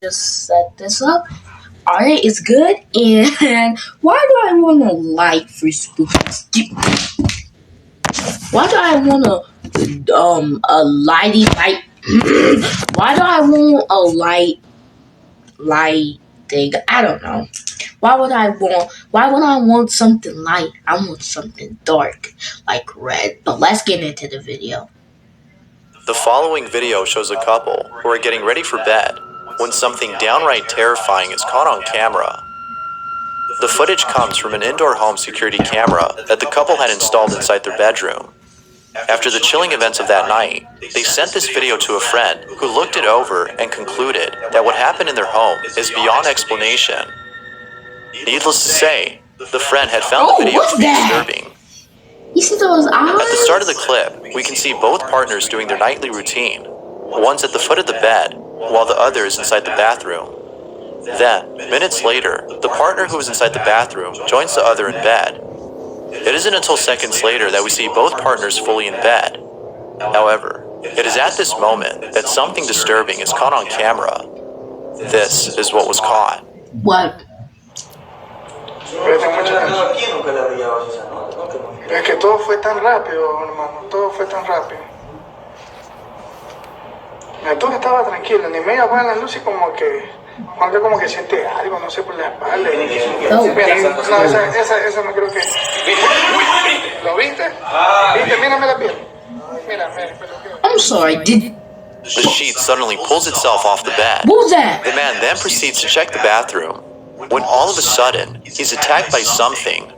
Just set this up. Alright, it's good. And why do I want to light for spooky? Why do I want to a lighty light? Why do I want a light thing? I don't know. Why would I want something light? I want something dark, like red. But let's get into the video. The following video shows a couple who are getting ready for bed when something downright terrifying is caught on camera. The footage comes from an indoor home security camera that the couple had installed inside their bedroom. After the chilling events of that night, they sent this video to a friend who looked it over and concluded that what happened in their home is beyond explanation. Needless to say, the friend had found the video to be disturbing. You see those eyes? At the start of the clip, we can see both partners doing their nightly routine. One's at the foot of the bed, while the other is inside the bathroom. Then, minutes later, the partner who is inside the bathroom joins the other in bed. It isn't until seconds later that we see both partners fully in bed. However, it is at this moment that something disturbing is caught on camera. This is what was caught. What? Es que todo fue tan rápido, hermano, todo fue tan rápido. Tú estaba tranquilo, ni media apaga la luz y como que Juanca como que siente algo, no sé, por la espalda. Mira, no, esa no creo que... ¿Lo viste? ¿Viste? Mírame la piel. Mira. I'm sorry, The sheet suddenly pulls itself off the bed. What was that? The man then proceeds to check the bathroom, when all of a sudden, he's attacked by something.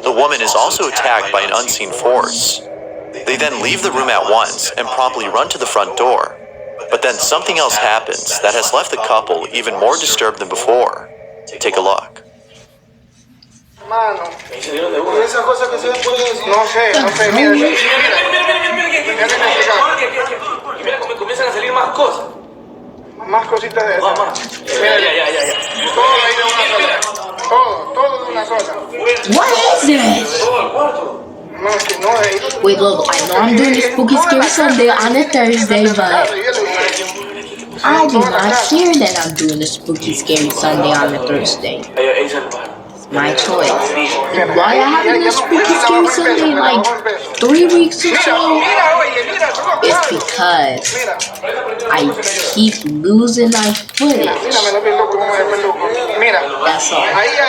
The woman is also attacked by an unseen force. They then leave the room at once and promptly run to the front door. But then something else happens that has left the couple even more disturbed than before. Take a look. Mano, esa cosa que se ve por eso. No sé, mira. Mira, comienzan a salir más cosas. Más cositas de esas. Mira, ya. Todo ahí de una sola. Todo de una sola. What is this? Todo el cuarto. No, es que no, Wait, look, I know I'm doing the Spooky Scary Sunday on a Thursday, but I did not hear that I'm doing the Spooky Scary Sunday on a Thursday. It's my choice. And why I haven't done Spooky Scary Sunday in like 3 weeks or so? It's because I keep losing my footage. That's all. Ahí ya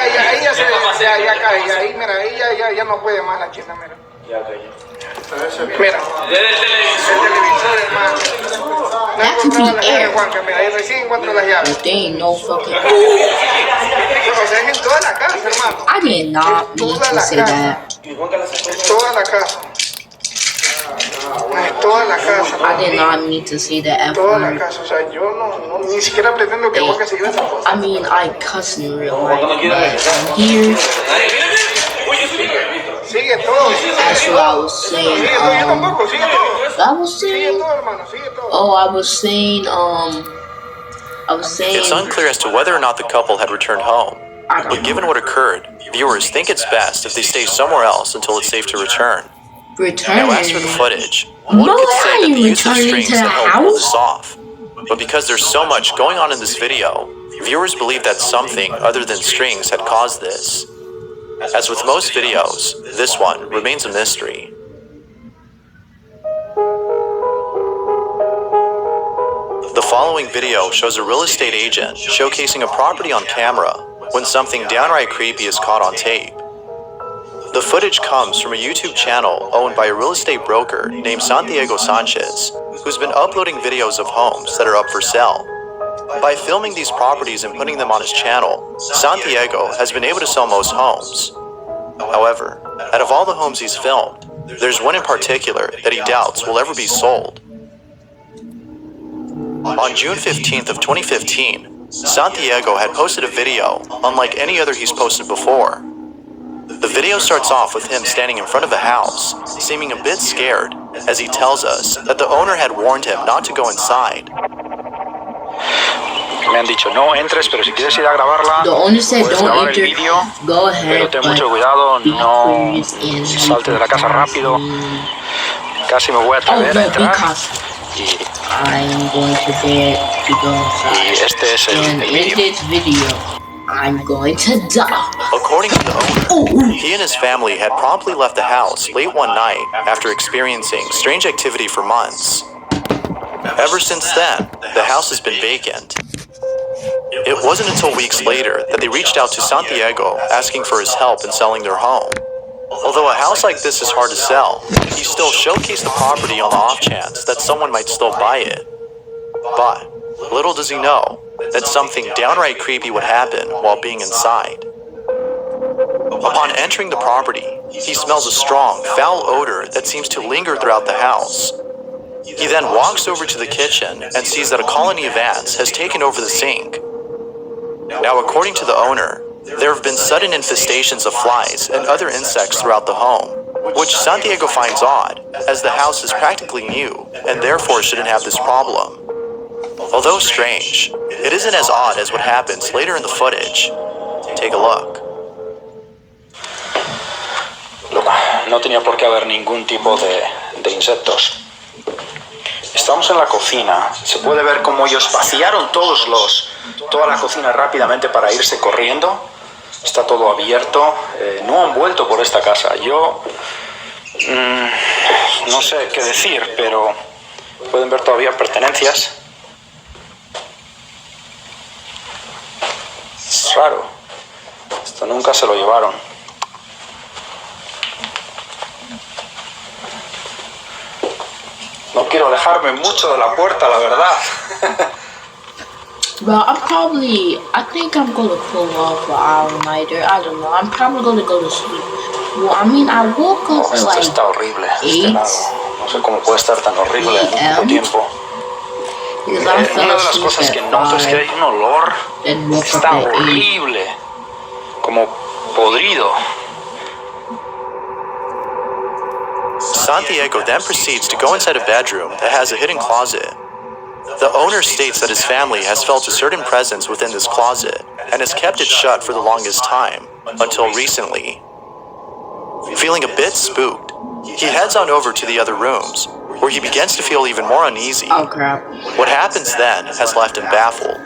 cae, ahí mira, ahí ya no puede más la china, mira. Mira. El televisor, hermano. That could be air. Mira, ahí recién encuentro las llaves. But they ain't no fucking... O sea, es en toda la casa, hermano. I did not mean to say that. Es toda la casa. Es toda la casa. I did not mean to say the F Toda la word. casa, o sea, yo no ni siquiera pretendo que Juanca se diga esa cosa. I mean, I cuss in real life, but here, Sigue todo. that's what I was saying. Sigue todo, yo tampoco, sigue todo. I was Sigue saying, todo, hermano, sigue todo. oh, I was saying, It's unclear as to whether or not the couple had returned home. I don't But given what occurred, viewers think it's best if they stay somewhere else until it's safe to return. Now, as for the footage, one No, could say I that ain't the use of returning strings to the had helped pull house. this off. But because there's so much going on in this video, viewers believe that something other than strings had caused this. As with most videos, this one remains a mystery. The following video shows a real estate agent showcasing a property on camera when something downright creepy is caught on tape. The footage comes from a YouTube channel owned by a real estate broker named Santiago Sanchez, who's been uploading videos of homes that are up for sale. By filming these properties and putting them on his channel, Santiago has been able to sell most homes. However, out of all the homes he's filmed, there's one in particular that he doubts will ever be sold. On June 15th of 2015, Santiago had posted a video unlike any other he's posted before. The video starts off with him standing in front of a house, seeming a bit scared, as he tells us that the owner had warned him not to go inside. Me han dicho no entres, pero si quieres ir a grabarla, The owner said puedes don't grabar enter. el vídeo, Go pero ahead, ten but mucho cuidado, be no cautious and salte de la casa rápido. Casi me voy a Oh, atrever a no, be entrar cautious. I'm going to get to go Y inside. este es el And in vídeo. this video, I'm going to die. According to the owner, he and his family had promptly left the house late one night after experiencing strange activity for months. Ever since then, the house has been vacant. It wasn't until weeks later that they reached out to Santiago asking for his help in selling their home. Although a house like this is hard to sell, he still showcased the property on the off chance that someone might still buy it. But little does he know that something downright creepy would happen while being inside. Upon entering the property, he smells a strong, foul odor that seems to linger throughout the house. He then walks over to the kitchen and sees that a colony of ants has taken over the sink. Now, according to the owner, there have been sudden infestations of flies and other insects throughout the home, which Santiago finds odd, as the house is practically new and therefore shouldn't have this problem. Although strange, it isn't as odd as what happens later in the footage. Take a look. No tenía por qué haber ningún tipo de insectos. Estamos en la cocina. Se puede ver cómo ellos vaciaron toda la cocina rápidamente para irse corriendo. Está todo abierto. No han vuelto por esta casa. Yo no sé qué decir, pero pueden ver todavía pertenencias. Es raro. Esto nunca se lo llevaron. No quiero alejarme mucho de la puerta, la verdad. Well, I think I'm gonna pull off an all-nighter. I don't know. I'm probably gonna go to sleep. Well, I mean, I woke up at Esto like está horrible, este 8 lado. No sé cómo puede estar tan horrible en poco tiempo. because I fell Una de las asleep cosas que at noto es que 5 hay un olor and woke up está at 8. horrible, como podrido. Santiago then proceeds to go inside a bedroom that has a hidden closet. The owner states that his family has felt a certain presence within this closet and has kept it shut for the longest time, until recently. Feeling a bit spooked, he heads on over to the other rooms, where he begins to feel even more uneasy. Oh crap. What happens then has left him baffled.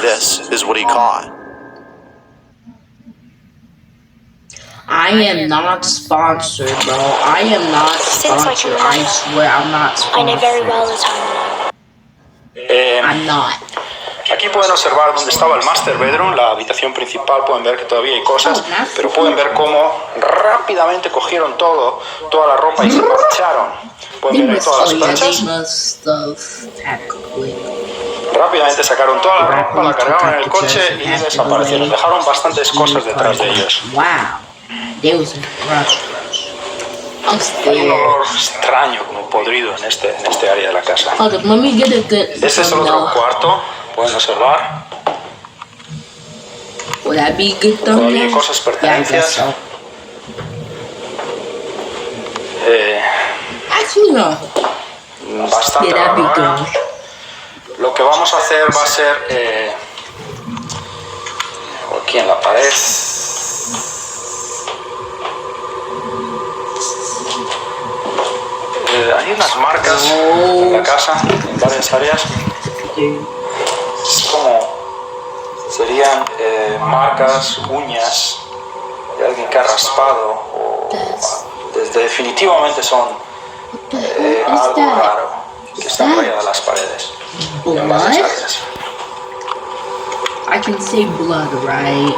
This is what he caught. I am not sponsored, bro. I am not sponsored. I swear I'm not I know very well sponsored. the timeline. I'm not. Aquí pueden observar dónde estaba el master bedroom, la habitación principal. Pueden ver que todavía hay cosas, pero pueden ver cómo rápidamente cogieron toda la ropa y se marcharon. They Pueden ver must, todas oh las yeah, they perchas. must have packed quick. Rápidamente sacaron toda la ropa, la cargaron en el coche y desaparecieron. Dejaron bastantes cosas detrás de ellos. Wow. They was in a rush. I'm Hay un scared. olor extraño, como podrido en este área de la casa. Hold up, let me get a good Este es el otro cuarto, pueden observar. Would that be good Todavía hay thumbnail? cosas, Yeah, I guess pertenencias. so. Eh, Actually, no. bastante Yeah, that'd be raro. good. Lo que vamos a hacer va a ser aquí en la pared. Hay unas marcas en la casa, en varias áreas. Es como serían marcas, uñas de alguien que ha raspado o definitivamente son algo raro que está rayado en las paredes. En varias Blood? áreas. I can say blood, right?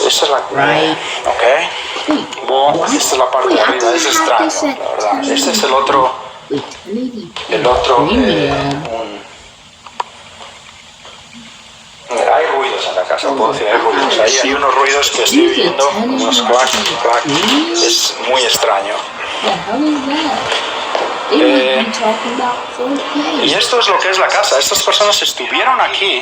Esa es la Right. Ok. Wait, Bueno, what? esta es la parte Wait, de I arriba, thought es I had extraño, this at la verdad. 1080. Este es el otro, Wait, 1080p. premium. Premium. Hay ruidos en la casa, puedo decir, hay ruidos. Ahí hay unos ruidos que estoy viendo, unos clac, clac. Es muy extraño. The hell is that? They must be talking about 4K. Y esto es lo que es la casa. Estas personas estuvieron aquí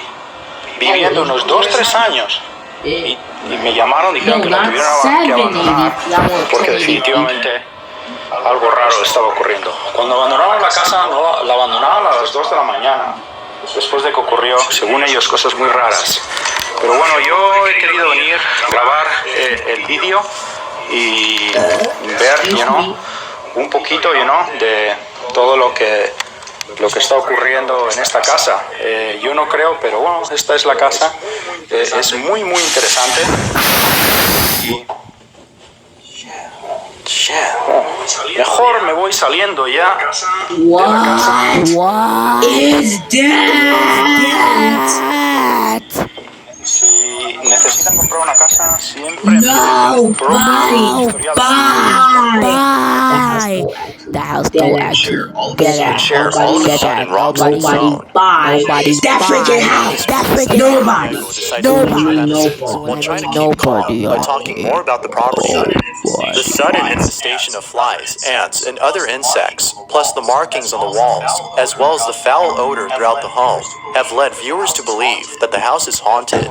viviendo unos 2-3 años. Y me llamaron, dijeron No, que la not tuvieron que 780, abandonar I want porque 1080p. definitivamente algo raro estaba ocurriendo. Cuando abandonaron la casa, no, la abandonaron a las 2 de la mañana, después de que ocurrió, según ellos, cosas muy raras. Pero bueno, yo he querido venir, grabar el vídeo y ver, un poquito, de todo lo que lo que está ocurriendo en esta casa. Yo no creo, pero bueno, esta es la casa. Es muy, muy interesante. Y... mejor me voy saliendo ya de la casa. What is that? Si necesitan comprar una casa, siempre No, Buy. The house don't actually get out. Share all of a sudden rocks on its own. Buy that freaking house. Nobody. While trying to keep calm by talking more about the property. The sudden infestation of flies, ants, and other insects, plus the markings on the walls, as well as the foul odor throughout the home, have led viewers to believe that the house is haunted.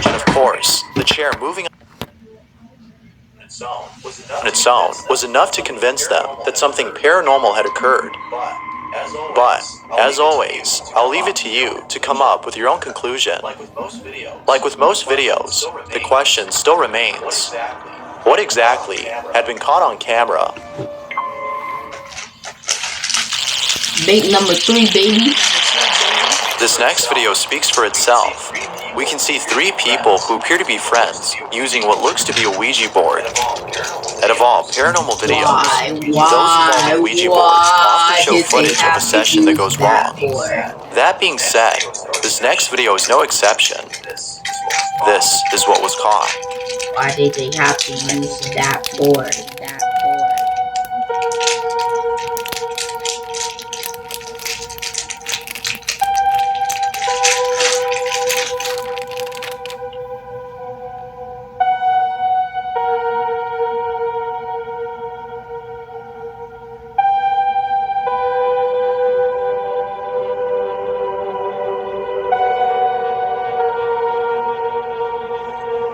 And of course, the chair moving on its own was enough to convince them that something paranormal had occurred. But, as always, I'll leave it to you to come up with your own conclusion. Like with most videos, the question still remains: what exactly had been caught on camera? Bait number 3, baby. This next video speaks for itself. We can see 3 people who appear to be friends using what looks to be a Ouija board. And of all paranormal videos, those involving Ouija boards often show footage of a session that goes wrong. That being said, this next video is no exception. This is what was caught. Why did they have to use that board?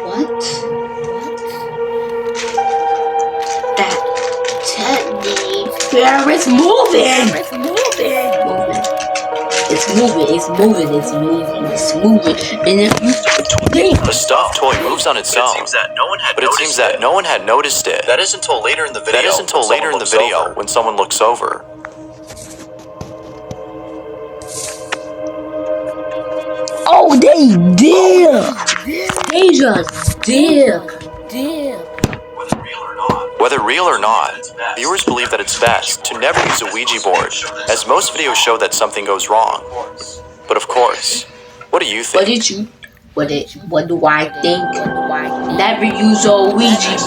What? That technique. There is moving. It's moving. And if you think A stuffed toy moves on its own, but it seems that no one had noticed it. That is until later in the video when someone looks over. oh, they did. They just did. Whether real or not, viewers believe that it's best to never use a Ouija board, as most videos show that something goes wrong. But of course, what do you think? What do I think? Never use a Ouija.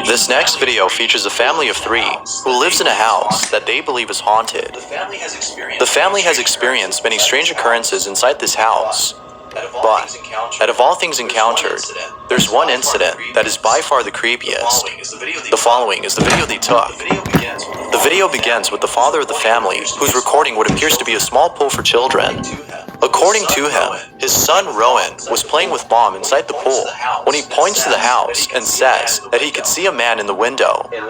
This next video features a family of 3 who lives in a house that they believe is haunted. The family has experienced many strange occurrences inside this house. But, out of all things encountered, there's one incident that is by far the creepiest. The following is the video they took. The video begins with the father of the family, who's recording what appears to be a small pool for children. According to him, his son Rowan was playing with Mom inside the pool when he points to the house and says that he could see a man in the window. And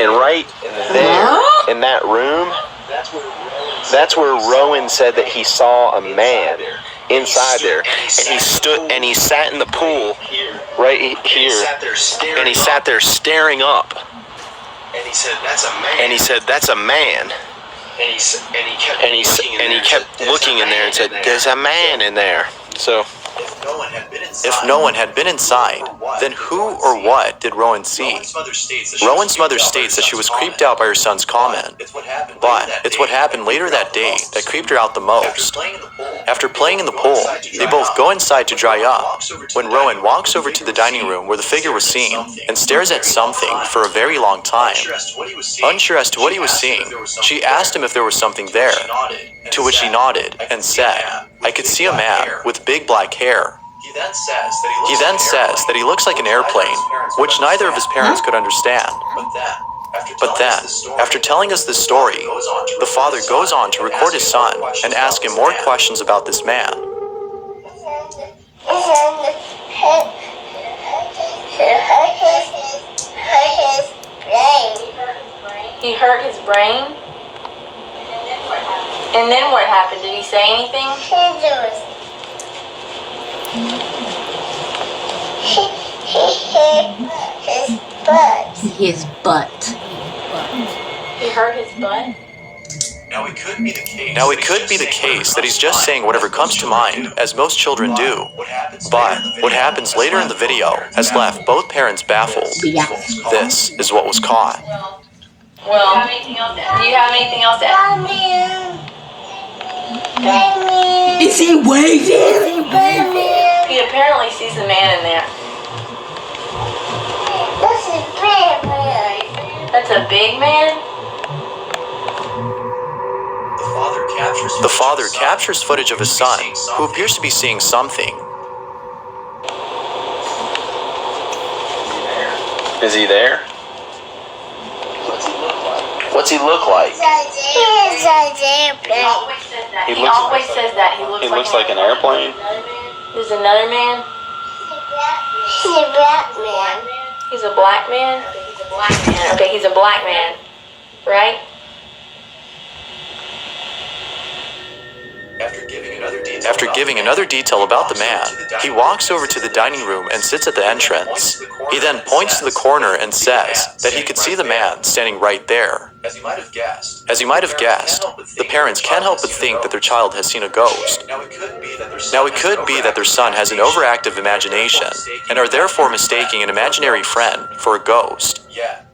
right there, in that room, that's where Rowan said that he saw a man inside there, and he sat in the pool right here, and he sat there staring up, and he said, that's a man, and he kept looking in there and said, there's a man in there. So if no one had been inside, then who or what did Rowan see? Rowan's mother states that she was creeped out by her son's comment, but it's what happened later that day that creeped her out the most. After playing in the pool, they both go inside to dry up, when Rowan walks over to the dining room where the figure was seen and stares at something for a very long time. Unsure as to what he was seeing, she asked him if there was something there, to which he nodded and said, "I could see a man with big black hair." He then says that he looks like an airplane, which neither of his parents could understand. But then, after telling us this story, the father goes on to record his son and ask him more questions about this man. He hurt his brain? And then what happened? Did he say anything? His butt. He hurt his butt? Now, it could be the case that he's just saying whatever comes to mind, as most children do. But what happens later in the video has left both parents baffled. This is what was caught. Well, do you have anything else to add? Is he waving? He apparently sees a man in there. That's a big man? The father captures footage of his son, who appears to be seeing something. Is he there? What's he look like? He always says that. He looks like an airplane. There's another man. He's a black man. He's a black man? Okay, he's a black man. Right? After giving another detail about the man, he walks over to the dining room and sits at the entrance. He then points to the corner and says that he could see the man standing right there. As you might have guessed, the parents can't help but think that their child has seen a ghost. Now, it could be that their son has an overactive imagination and are therefore mistaking an imaginary friend for a ghost. Yet,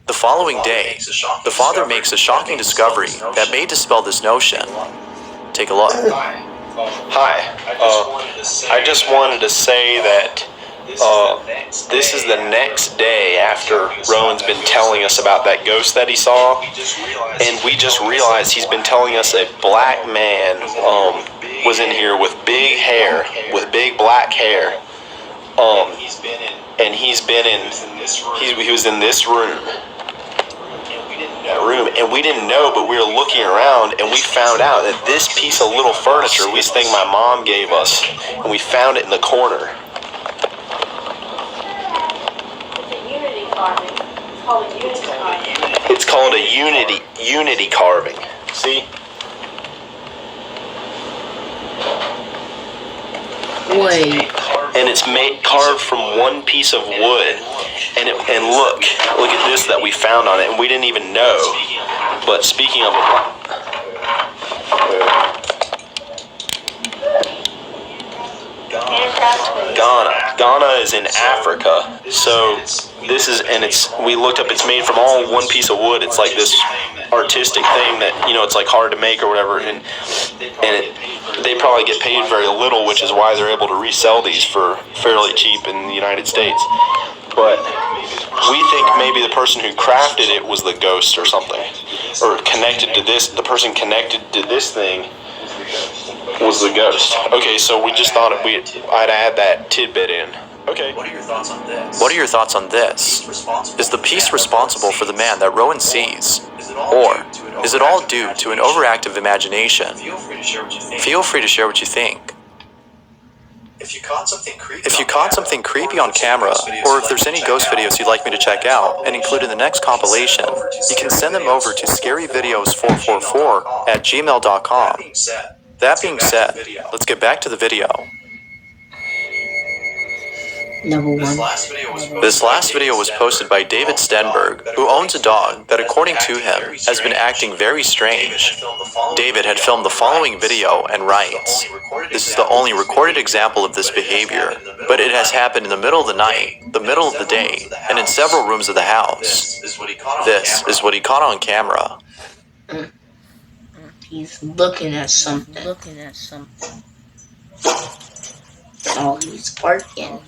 the following day, the father makes a shocking discovery that may dispel this notion. Take a look. Hi. I just wanted to say that this is the next day after Rowan's been telling us about that ghost that he saw, and we just realized he's been telling us a black man was in here with big hair, with big black hair, and he was in this room. And we didn't know, but we were looking around and we found out that this piece of little furniture was this thing my mom gave us, and we found it in the corner. It's called a unity carving. It's called a unity carving. See? Wait. And it's carved from one piece of wood. And look at this that we found on it, and we didn't even know. But speaking of Ghana is in Africa. So we looked up, it's made from all one piece of wood. It's like this artistic thing that, it's like hard to make or whatever, and they probably get paid very little, which is why they're able to resell these for fairly cheap in the United States. But we think maybe the person who crafted it was the ghost or something, or connected to this. The person connected to this thing was the ghost. Okay, so we just thought I'd add that tidbit in. Okay. What are your thoughts on this? Is the piece responsible for the man that Rowan sees? Or is it all due to an overactive imagination? Feel free to share what you think. If you caught something creepy on camera, or if there's any ghost videos you'd like me to check out and include in the next compilation, you can send them over to scaryvideos444@gmail.com. That being said, let's get back to the video. Number one. This last video was posted by David Stenberg, who owns a dog that, according to him, has been acting very strange. David had filmed the following video and writes, "This is the only recorded example of this behavior, but it has happened in the middle of the night, the middle of the day, and in several rooms of the house. This is what he caught on camera." He's looking at something. Oh, he's barking.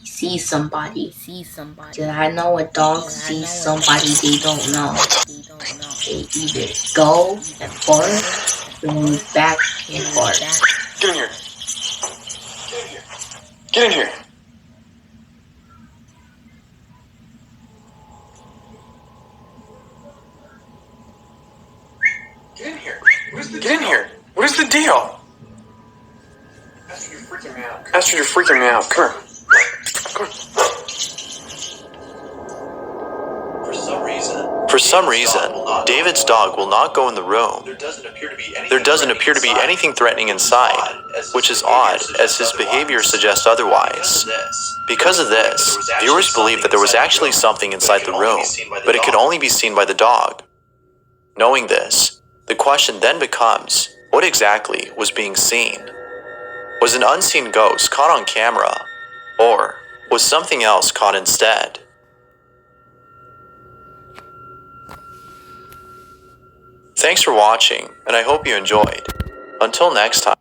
He sees somebody. Did I know a dog sees somebody they don't know? They either go and bark or move back and bark. Get in here. Get in here. Get in here. What is the deal? Astrid, you're freaking me out. Come here. For some reason, For some reason, David's dog will not go in the room. There doesn't appear to be anything threatening inside, which is odd as his behavior suggests otherwise. Because of this, viewers believe that there was actually something inside the room, but it could only be seen by the dog. Knowing this, the question then becomes, what exactly was being seen? Was an unseen ghost caught on camera, or was something else caught instead? Thanks for watching, and I hope you enjoyed. Until next time.